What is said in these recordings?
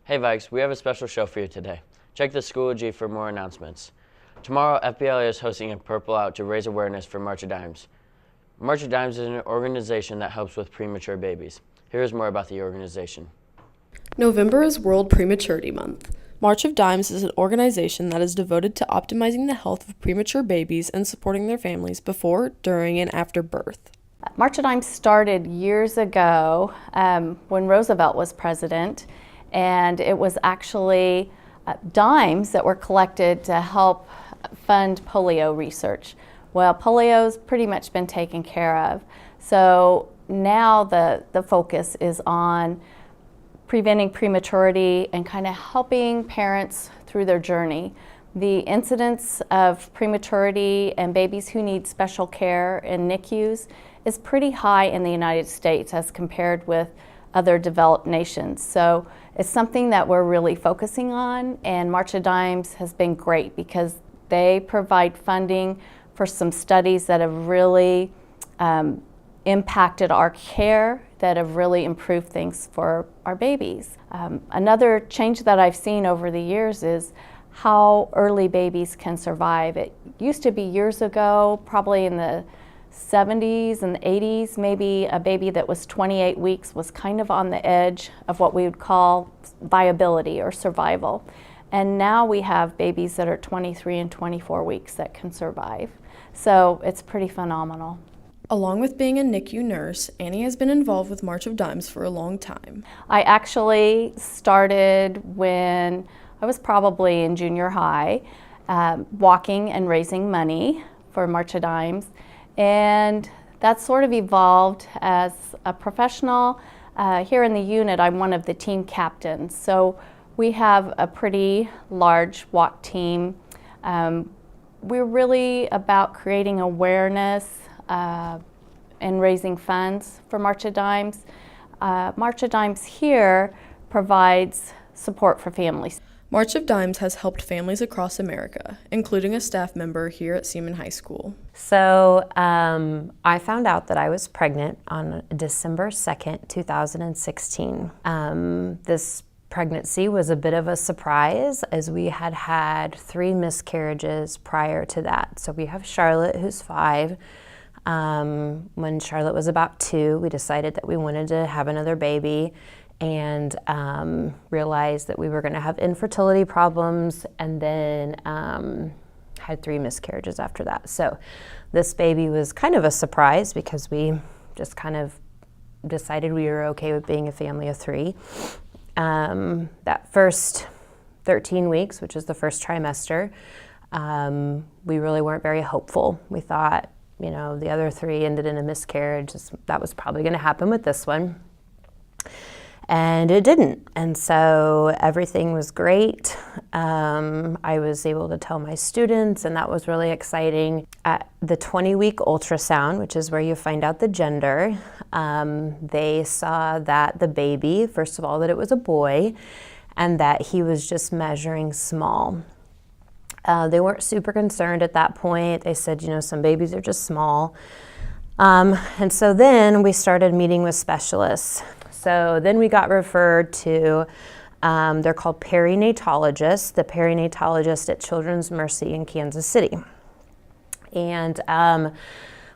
Hey Vikes, we have a special show for you today. Check the Schoology for more announcements. Tomorrow, FBLA is hosting a Purple Out to raise awareness for March of Dimes. March of Dimes is an organization that helps with premature babies. Here's more about the organization. November is World Prematurity Month. March of Dimes is an organization that is devoted to optimizing the health of premature babies and supporting their families before, during, and after birth. March of Dimes started years ago when Roosevelt was president, and it was actually dimes that were collected to help fund polio research. Well, polio's pretty much been taken care of, so now the focus is on preventing prematurity and kind of helping parents through their journey. The incidence of prematurity and babies who need special care in NICUs is pretty high in the United States as compared with other developed nations. So it's something that we're really focusing on, and March of Dimes has been great because they provide funding for some studies that have really impacted our care, that have really improved things for our babies. Another change that I've seen over the years is how early babies can survive. It used to be years ago, probably in the 70s and 80s, maybe a baby that was 28 weeks was kind of on the edge of what we would call viability or survival. And now we have babies that are 23 and 24 weeks that can survive. So it's pretty phenomenal. Along with being a NICU nurse, Annie has been involved with March of Dimes for a long time. I actually started when I was probably in junior high, walking and raising money for March of Dimes. And that sort of evolved as a professional. Here in the unit, I'm one of the team captains. So we have a pretty large walk team. We're really about creating awareness and raising funds for March of Dimes. March of Dimes here provides support for families. March of Dimes has helped families across America, including a staff member here at Seaman High School. So I found out that I was pregnant on December 2nd, 2016. This pregnancy was a bit of a surprise as we had had 3 miscarriages prior to that. So we have Charlotte, who's 5. When Charlotte was about 2, we decided that we wanted to have another baby, and realized that we were going to have infertility problems, and then had 3 miscarriages after that. So this baby was kind of a surprise because we just kind of decided we were okay with being a family of 3. That first 13 weeks, which is the first trimester, we really weren't very hopeful. We thought, you know, the other 3 ended in a miscarriage. That was probably going to happen with this one. And it didn't. And so everything was great. I was able to tell my students, and that was really exciting. At the 20-week ultrasound, which is where you find out the gender, they saw that the baby, first of all, that it was a boy, and that he was just measuring small. They weren't super concerned at that point. They said, you know, some babies are just small. And so then we started meeting with specialists. So then we got referred to, they're called perinatologists, the perinatologist at Children's Mercy in Kansas City. And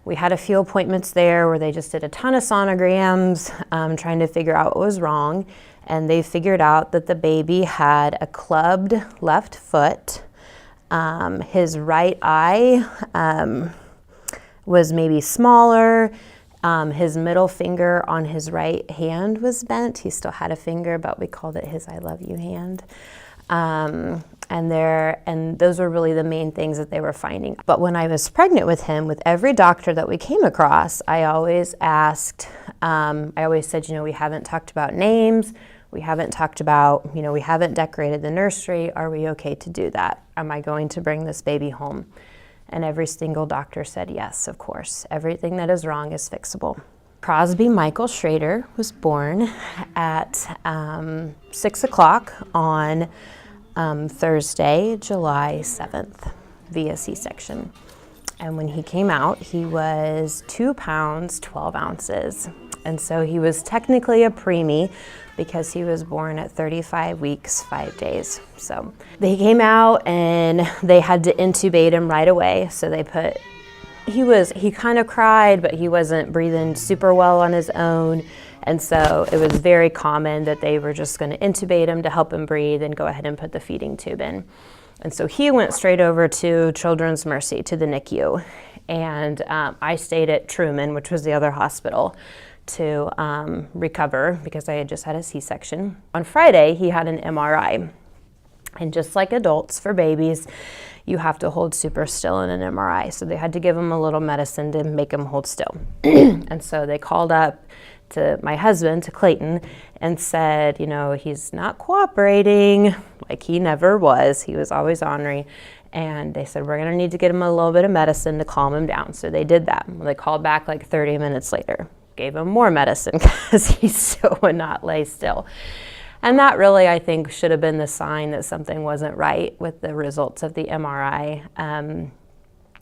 we had a few appointments there where they just did a ton of sonograms, trying to figure out what was wrong. And they figured out that the baby had a clubbed left foot. His right eye was maybe smaller. His middle finger on his right hand was bent. He still had a finger, but we called it his I love you hand. And those were really the main things that they were finding. But when I was pregnant with him, with every doctor that we came across, I always asked, I always said, you know, we haven't talked about names. We haven't talked about, you know, we haven't decorated the nursery. Are we okay to do that? Am I going to bring this baby home? And every single doctor said yes, of course. Everything that is wrong is fixable. Crosby Michael Schrader was born at 6 o'clock on Thursday, July 7th, via C-section. And when he came out, he was 2 pounds, 12 ounces. And so he was technically a preemie because he was born at 35 weeks, 5 days. So they came out and they had to intubate him right away. So they put, he kind of cried, but he wasn't breathing super well on his own. And so it was very common that they were just going to intubate him to help him breathe and go ahead and put the feeding tube in. And so he went straight over to Children's Mercy, to the NICU. And I stayed at Truman, which was the other hospital, to recover because I had just had a C-section. On Friday, he had an MRI. And just like adults, for babies, you have to hold super still in an MRI. So they had to give him a little medicine to make him hold still. And so they called up to my husband, to Clayton, and said, you know, he's not cooperating, like he never was. He was always ornery. And they said, we're gonna need to get him a little bit of medicine to calm him down. So they did that. Well, they called back like 30 minutes later, gave him more medicine because he still would not lay still. And that really, I think, should have been the sign that something wasn't right with the results of the MRI.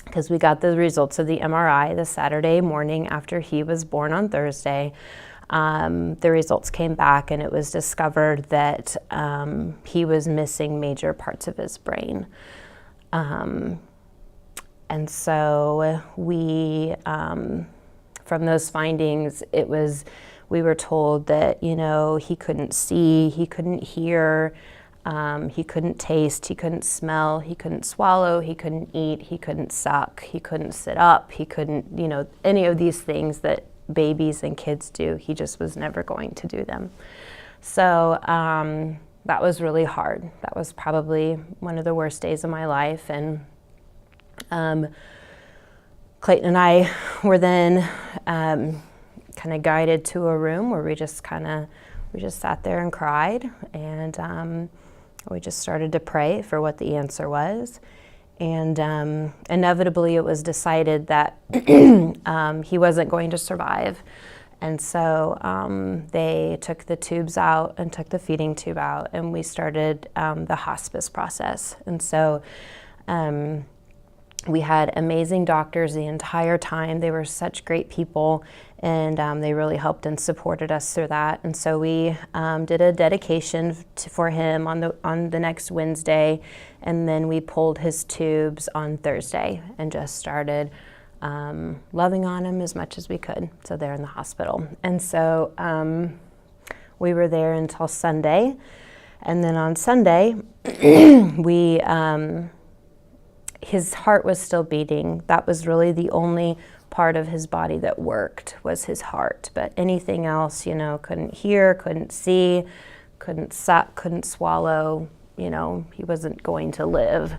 Because we got the results of the MRI the Saturday morning after he was born on Thursday. The results came back and it was discovered that he was missing major parts of his brain. And so we, from those findings, we were told that, you know, he couldn't see, he couldn't hear, he couldn't taste, he couldn't smell, he couldn't swallow, he couldn't eat, he couldn't suck, he couldn't sit up, he couldn't, you know, any of these things that babies and kids do. He just was never going to do them. So that was really hard. That was probably one of the worst days of my life. And Clayton and I were then kind of guided to a room where we just sat there and cried, and we just started to pray for what the answer was. And inevitably it was decided that he wasn't going to survive. And so they took the tubes out and took the feeding tube out, and we started the hospice process. And so we had amazing doctors the entire time. They were such great people, and they really helped and supported us through that. And so we did a dedication for him on the next Wednesday, and then we pulled his tubes on Thursday and just started loving on him as much as we could. So they're in the hospital. And so we were there until Sunday. And then on Sunday, his heart was still beating. That was really the only part of his body that worked, was his heart. But anything else, you know, couldn't hear, couldn't see, couldn't suck, couldn't swallow, you know, he wasn't going to live.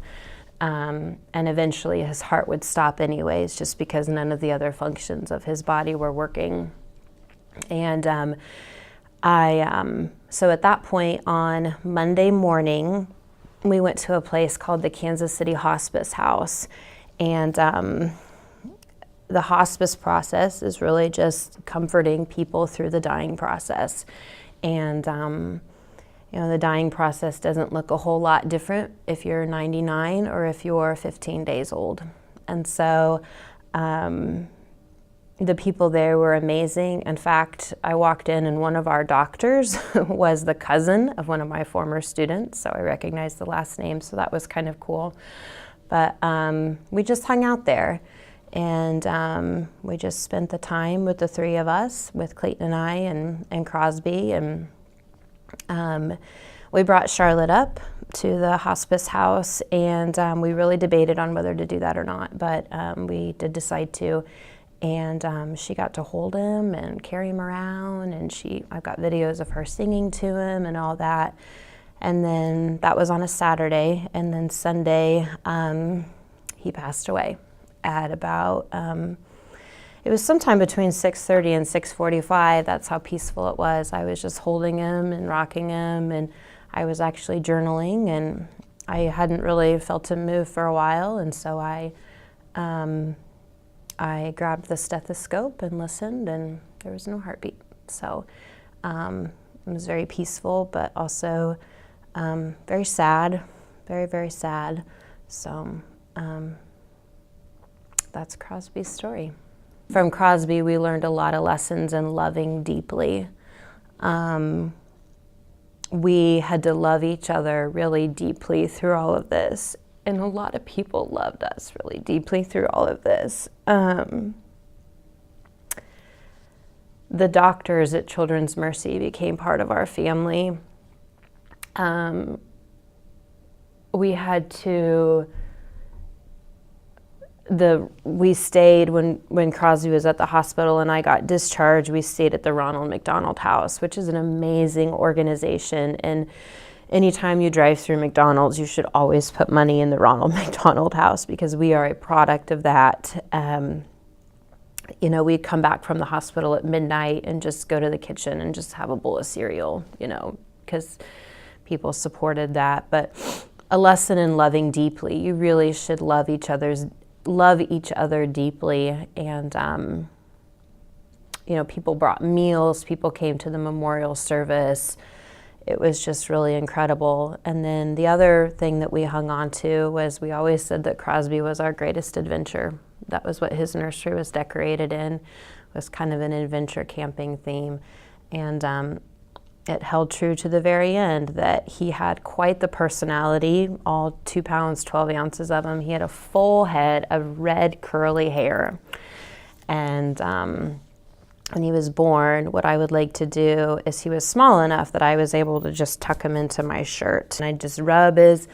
And eventually his heart would stop anyways, just because none of the other functions of his body were working. And so at that point on Monday morning, we went to a place called the Kansas City Hospice House. And the hospice process is really just comforting people through the dying process. And you know, the dying process doesn't look a whole lot different if you're 99 or if you're 15 days old. And so the people there were amazing. In fact, I walked in and one of our doctors was the cousin of one of my former students, so I recognized the last name, so that was kind of cool. But we just hung out there, and we just spent the time with the three of us, with Clayton and I and Crosby, and we brought Charlotte up to the hospice house, and we really debated on whether to do that or not, but we did decide to. And she got to hold him and carry him around, and I've got videos of her singing to him and all that. And then that was on a Saturday, and then Sunday he passed away at about, it was sometime between 6:30 and 6:45. That's how peaceful it was. I was just holding him and rocking him, and I was actually journaling, and I hadn't really felt him move for a while, and so I grabbed the stethoscope and listened, and there was no heartbeat. So it was very peaceful, but also very sad, very, very sad. So that's Crosby's story. From Crosby, we learned a lot of lessons in loving deeply. We had to love each other really deeply through all of this. And a lot of people loved us really deeply through all of this. The doctors at Children's Mercy became part of our family. We had to, we stayed when Crosby was at the hospital and I got discharged, we stayed at the Ronald McDonald House, which is an amazing organization. And anytime you drive through McDonald's, you should always put money in the Ronald McDonald House because we are a product of that. You know, we'd come back from the hospital at midnight and just go to the kitchen and just have a bowl of cereal, you know, because people supported that. But a lesson in loving deeply. You really should love each other deeply. And, you know, people brought meals, people came to the memorial service. It was just really incredible. And then the other thing that we hung on to was we always said that Crosby was our greatest adventure. That was what his nursery was decorated in, was kind of an adventure camping theme. And it held true to the very end that he had quite the personality, all 2 pounds, 12 ounces of him. He had a full head of red curly hair. And when he was born, what I would like to do is he was small enough that I was able to just tuck him into my shirt. And I'd just rub his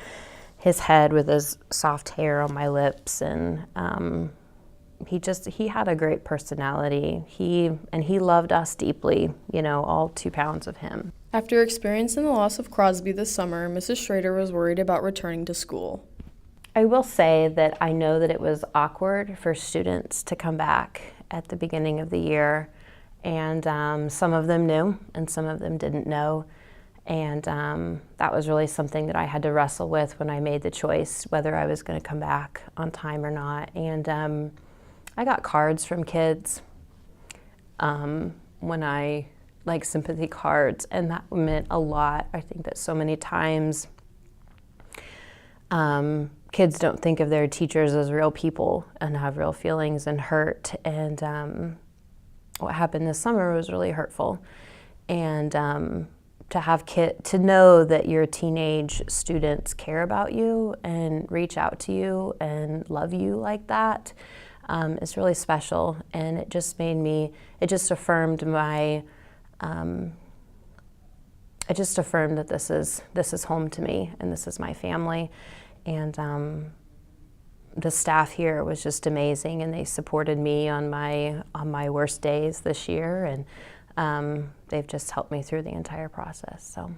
head with his soft hair on my lips. And he had a great personality. He loved us deeply, you know, all 2 pounds of him. After experiencing the loss of Crosby this summer, Mrs. Schrader was worried about returning to school. I will say that I know that it was awkward for students to come back at the beginning of the year. And some of them knew and some of them didn't know. And that was really something that I had to wrestle with when I made the choice whether I was going to come back on time or not. And I got cards from kids like sympathy cards, and that meant a lot. I think that so many times kids don't think of their teachers as real people and have real feelings and hurt. And what happened this summer was really hurtful. And to know that your teenage students care about you and reach out to you and love you like that is really special. And it just affirmed that this is home to me and this is my family. And the staff here was just amazing, and they supported me on my worst days this year, and they've just helped me through the entire process. So,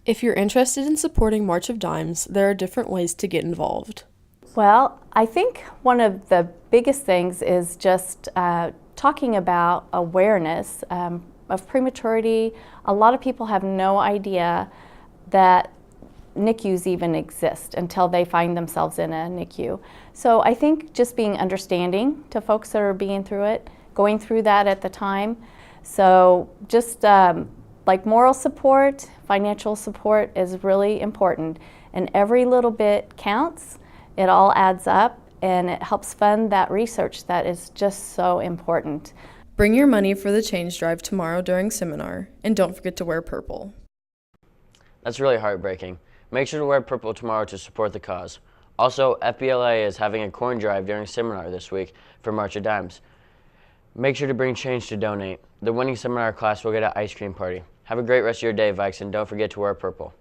if you're interested in supporting March of Dimes, there are different ways to get involved. Well, I think one of the biggest things is just talking about awareness of prematurity. A lot of people have no idea that NICUs even exist until they find themselves in a NICU. So I think just being understanding to folks that are going through that at the time. So just like moral support, financial support is really important. And every little bit counts. It all adds up, and it helps fund that research that is just so important. Bring your money for the change drive tomorrow during seminar, and don't forget to wear purple. That's really heartbreaking. Make sure to wear purple tomorrow to support the cause. Also, FBLA is having a coin drive during seminar this week for March of Dimes. Make sure to bring change to donate. The winning seminar class will get an ice cream party. Have a great rest of your day, Vikes, and don't forget to wear purple.